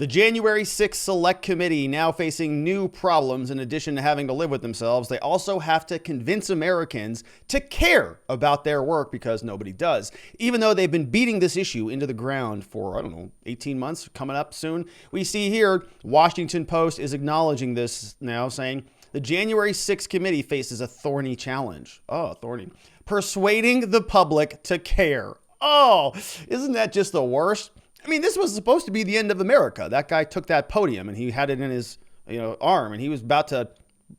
The January 6th Select Committee now facing new problems. In addition to having to live with themselves, they also have to convince Americans to care about their work because nobody does. Even though they've been beating this issue into the ground for, 18 months, coming up soon. We see here, Washington Post is acknowledging this now, saying the January 6th Committee faces a thorny challenge. Oh, thorny. Persuading the public to care. Oh, isn't that just the worst? I mean, this was supposed to be the end of America. That guy took that podium and he had it in his arm and he was about to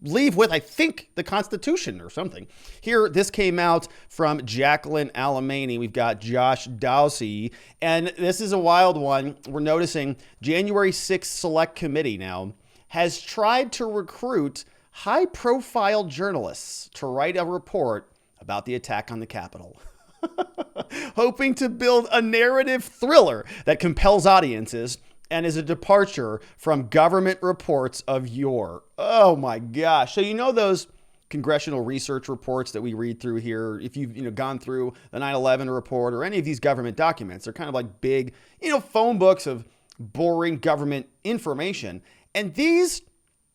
leave with, I think, the Constitution or something. Here, this came out from Jacqueline Alemany. We've got Josh Dowsey, and this is a wild one. We're noticing January 6th Select Committee now has tried to recruit high-profile journalists to write a report about the attack on the Capitol. Hoping to build a narrative thriller that compels audiences and is a departure from government reports of yore. Oh my gosh. So those congressional research reports that we read through here, if you've gone through the 9/11 report or any of these government documents, they're kind of like big, phone books of boring government information. And these,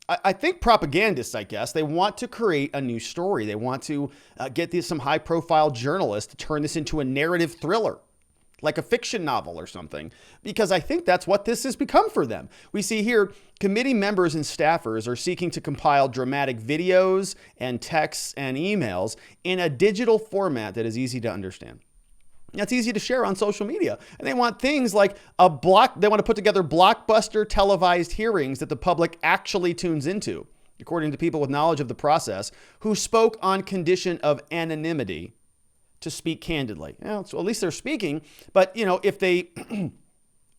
I think propagandists, I guess, they want to create a new story. They want to get some high-profile journalists to turn this into a narrative thriller, like a fiction novel or something, because I think that's what this has become for them. We see here, committee members and staffers are seeking to compile dramatic videos and texts and emails in a digital format that is easy to understand. That's easy to share on social media. And they want things like they want to put together blockbuster televised hearings that the public actually tunes into, according to people with knowledge of the process, who spoke on condition of anonymity to speak candidly. So at least they're speaking, but if they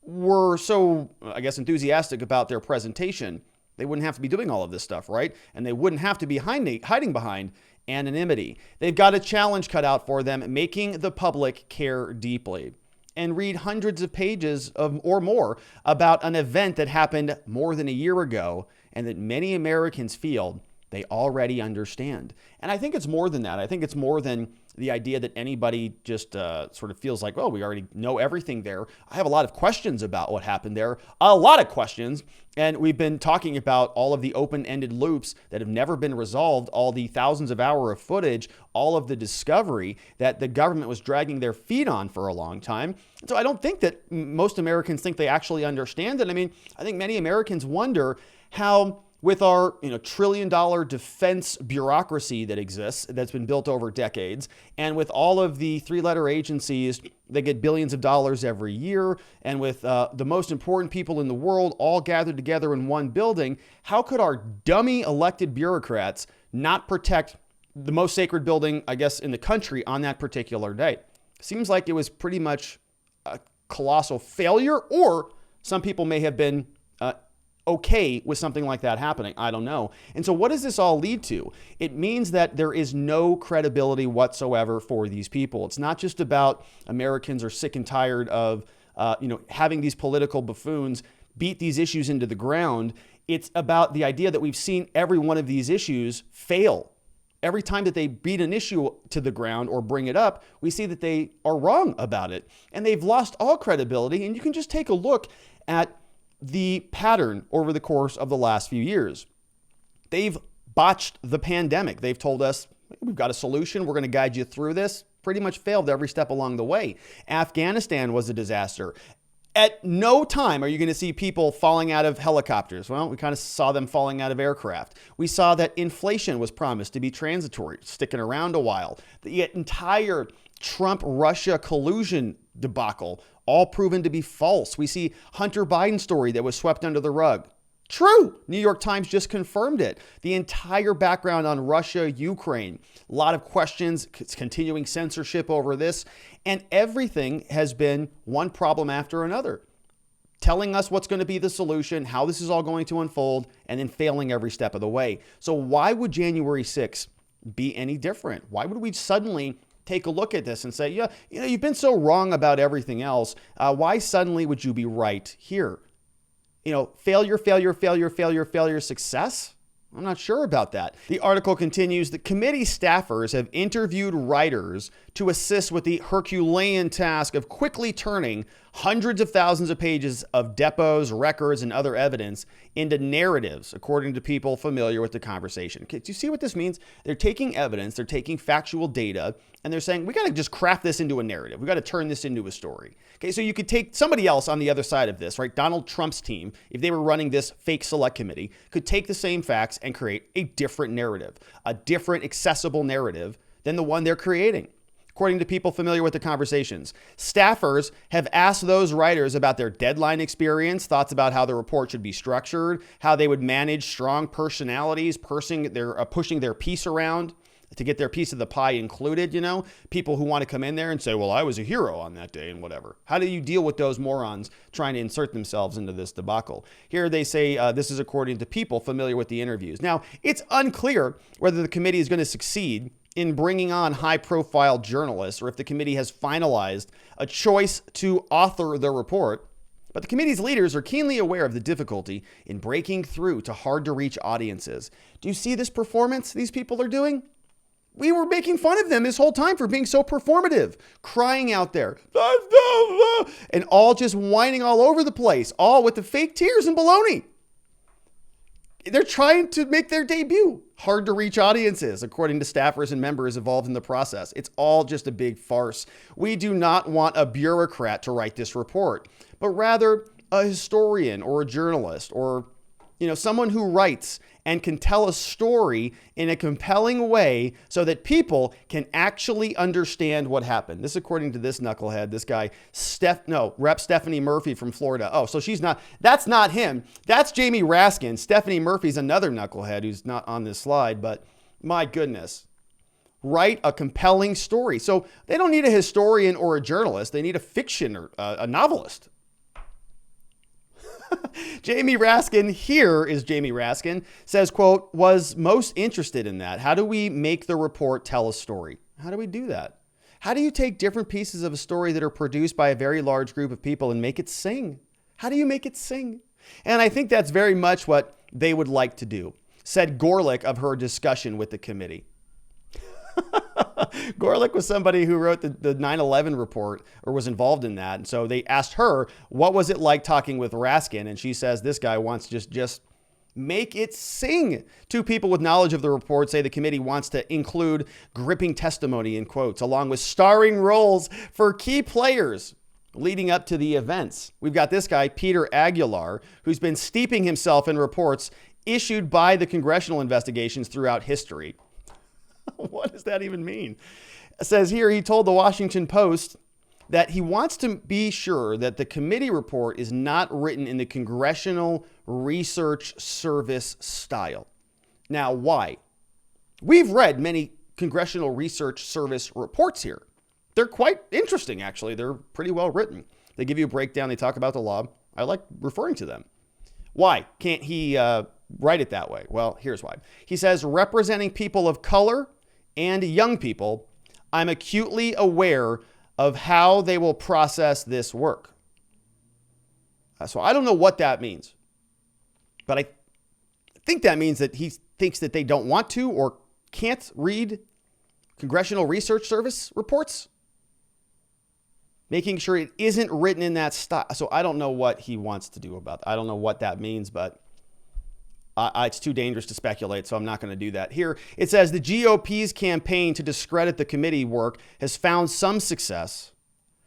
were so, I guess, enthusiastic about their presentation, they wouldn't have to be doing all of this stuff, right? And they wouldn't have to be hiding behind anonymity. They've got a challenge cut out for them, making the public care deeply and read hundreds of pages or more about an event that happened more than a year ago and that many Americans feel they already understand. And I think it's more than that. I think it's more than the idea that anybody just sort of feels like, well, we already know everything there. I have a lot of questions about what happened there, a lot of questions. And we've been talking about all of the open-ended loops that have never been resolved, all the thousands of hours of footage, all of the discovery that the government was dragging their feet on for a long time. So I don't think that most Americans think they actually understand it. I mean, I think many Americans wonder how, with our trillion-dollar defense bureaucracy that exists, that's been built over decades, and with all of the three-letter agencies that get billions of dollars every year, and with the most important people in the world all gathered together in one building, how could our dummy elected bureaucrats not protect the most sacred building, I guess, in the country on that particular day? Seems like it was pretty much a colossal failure, or some people may have been okay with something like that happening. I don't know. And so what does this all lead to? It means that there is no credibility whatsoever for these people. It's not just about Americans are sick and tired of, having these political buffoons beat these issues into the ground. It's about the idea that we've seen every one of these issues fail. Every time that they beat an issue to the ground or bring it up, we see that they are wrong about it. And they've lost all credibility. And you can just take a look at the pattern over the course of the last few years. They've botched the pandemic. They've told us, we've got a solution. We're going to guide you through this. Pretty much failed every step along the way. Afghanistan was a disaster. At no time are you going to see people falling out of helicopters. Well, we kind of saw them falling out of aircraft. We saw that inflation was promised to be transitory, sticking around a while. The entire Trump-Russia collusion debacle, all proven to be false. We see Hunter Biden's story that was swept under the rug. True. New York Times just confirmed it. The entire background on Russia, Ukraine, a lot of questions, continuing censorship over this, and everything has been one problem after another, telling us what's going to be the solution, how this is all going to unfold, and then failing every step of the way. So why would January 6th be any different? Why would we suddenly take a look at this and say, you've been so wrong about everything else. Why suddenly would you be right here? Failure, success? I'm not sure about that. The article continues, the committee staffers have interviewed writers to assist with the Herculean task of quickly turning hundreds of thousands of pages of depots, records, and other evidence into narratives, according to people familiar with the conversation. Okay, do you see what this means? They're taking evidence, they're taking factual data, and they're saying, we got to just craft this into a narrative. We got to turn this into a story. Okay, so you could take somebody else on the other side of this, right? Donald Trump's team, if they were running this fake select committee, could take the same facts and create a different narrative, a different accessible narrative than the one they're creating. According to people familiar with the conversations, staffers have asked those writers about their deadline experience, thoughts about how the report should be structured, how they would manage strong personalities, pushing their piece around to get their piece of the pie included, you know, people who want to come in there and say, well, I was a hero on that day and whatever. How do you deal with those morons trying to insert themselves into this debacle? Here they say this is according to people familiar with the interviews. Now, it's unclear whether the committee is going to succeed in bringing on high-profile journalists, or if the committee has finalized a choice to author the report. But the committee's leaders are keenly aware of the difficulty in breaking through to hard-to-reach audiences. Do you see this performance these people are doing? We were making fun of them this whole time for being so performative, crying out there, and all just whining all over the place, all with the fake tears and baloney. They're trying to make their debut. Hard to reach audiences, according to staffers and members involved in the process. It's all just a big farce. We do not want a bureaucrat to write this report, but rather a historian or a journalist or, someone who writes and can tell a story in a compelling way so that people can actually understand what happened. This, according to this knucklehead, this guy, Rep. Stephanie Murphy from Florida. Oh, so that's not him. That's Jamie Raskin. Stephanie Murphy's another knucklehead who's not on this slide, but my goodness. Write a compelling story. So they don't need a historian or a journalist. They need a fiction or a novelist. Jamie Raskin, here is Jamie Raskin, says, quote, was most interested in that. How do we make the report tell a story? How do we do that? How do you take different pieces of a story that are produced by a very large group of people and make it sing? How do you make it sing? And I think that's very much what they would like to do, said Gorlick of her discussion with the committee. Gorlick was somebody who wrote the 9/11 report or was involved in that. And so they asked her, what was it like talking with Raskin? And she says, this guy wants to just make it sing. Two people with knowledge of the report say the committee wants to include gripping testimony in quotes, along with starring roles for key players leading up to the events. We've got this guy, Peter Aguilar, who's been steeping himself in reports issued by the congressional investigations throughout history. What does that even mean? It says here, he told the Washington Post that he wants to be sure that the committee report is not written in the Congressional Research Service style. Now, why? We've read many Congressional Research Service reports here. They're quite interesting, actually. They're pretty well written. They give you a breakdown. They talk about the law. I like referring to them. Why can't he write it that way? Well, here's why. He says, representing people of color and young people, I'm acutely aware of how they will process this work. So I don't know what that means, but I think that means that he thinks that they don't want to or can't read Congressional Research Service reports, making sure it isn't written in that style. So I don't know what he wants to do about that. I don't know what that means, but it's too dangerous to speculate, so I'm not going to do that. Here, it says the GOP's campaign to discredit the committee work has found some success.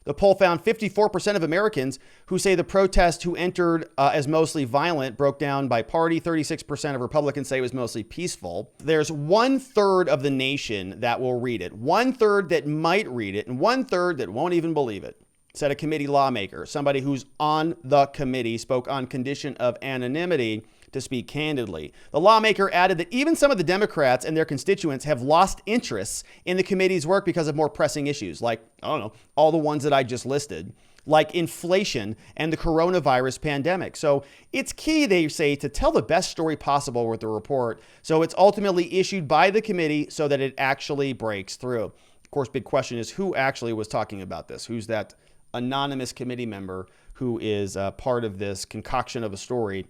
The poll found 54% of Americans who say the protest who entered as mostly violent broke down by party. 36% of Republicans say it was mostly peaceful. There's 1/3 of the nation that will read it, 1/3 that might read it, and 1/3 that won't even believe it, said a committee lawmaker. Somebody who's on the committee spoke on condition of anonymity to speak candidly. The lawmaker added that even some of the Democrats and their constituents have lost interests in the committee's work because of more pressing issues, like, I don't know, all the ones that I just listed, like inflation and the coronavirus pandemic. So it's key, they say, to tell the best story possible with the report, so it's ultimately issued by the committee so that it actually breaks through. Of course, big question is who actually was talking about this? Who's that anonymous committee member who is part of this concoction of a story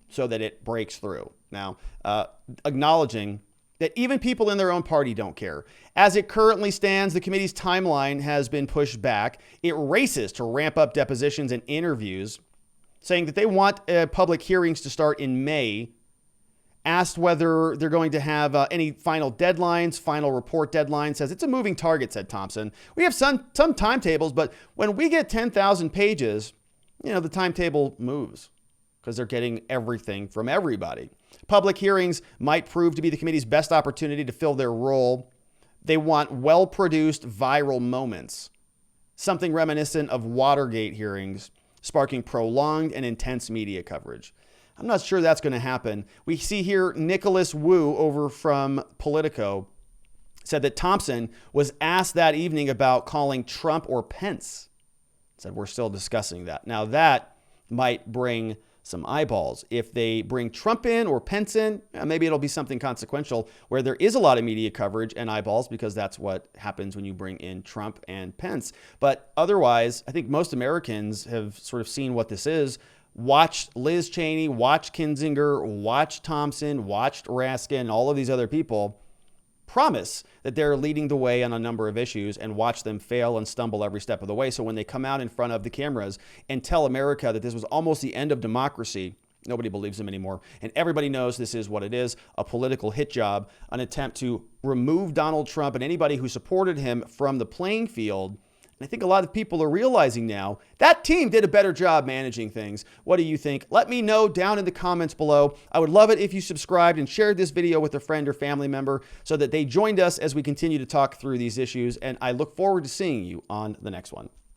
so that it breaks through? Now, acknowledging that even people in their own party don't care. As it currently stands, the committee's timeline has been pushed back. It races to ramp up depositions and interviews, saying that they want public hearings to start in May. Asked whether they're going to have any final deadlines, final report deadlines, says it's a moving target, said Thompson. We have some timetables, but when we get 10,000 pages, the timetable moves because they're getting everything from everybody. Public hearings might prove to be the committee's best opportunity to fill their role. They want well-produced viral moments, something reminiscent of Watergate hearings, sparking prolonged and intense media coverage. I'm not sure that's going to happen. We see here Nicholas Wu over from Politico said that Thompson was asked that evening about calling Trump or Pence. Said we're still discussing that. Now that might bring some eyeballs. If they bring Trump in or Pence in, maybe it'll be something consequential where there is a lot of media coverage and eyeballs, because that's what happens when you bring in Trump and Pence. But otherwise, I think most Americans have sort of seen what this is. Watched Liz Cheney, watched Kinzinger, watched Thompson, watched Raskin, all of these other people promise that they're leading the way on a number of issues, and watch them fail and stumble every step of the way. So when they come out in front of the cameras and tell America that this was almost the end of democracy, nobody believes them anymore. And everybody knows this is what it is, a political hit job, an attempt to remove Donald Trump and anybody who supported him from the playing field. And I think a lot of people are realizing now that team did a better job managing things. What do you think? Let me know down in the comments below. I would love it if you subscribed and shared this video with a friend or family member so that they joined us as we continue to talk through these issues. And I look forward to seeing you on the next one.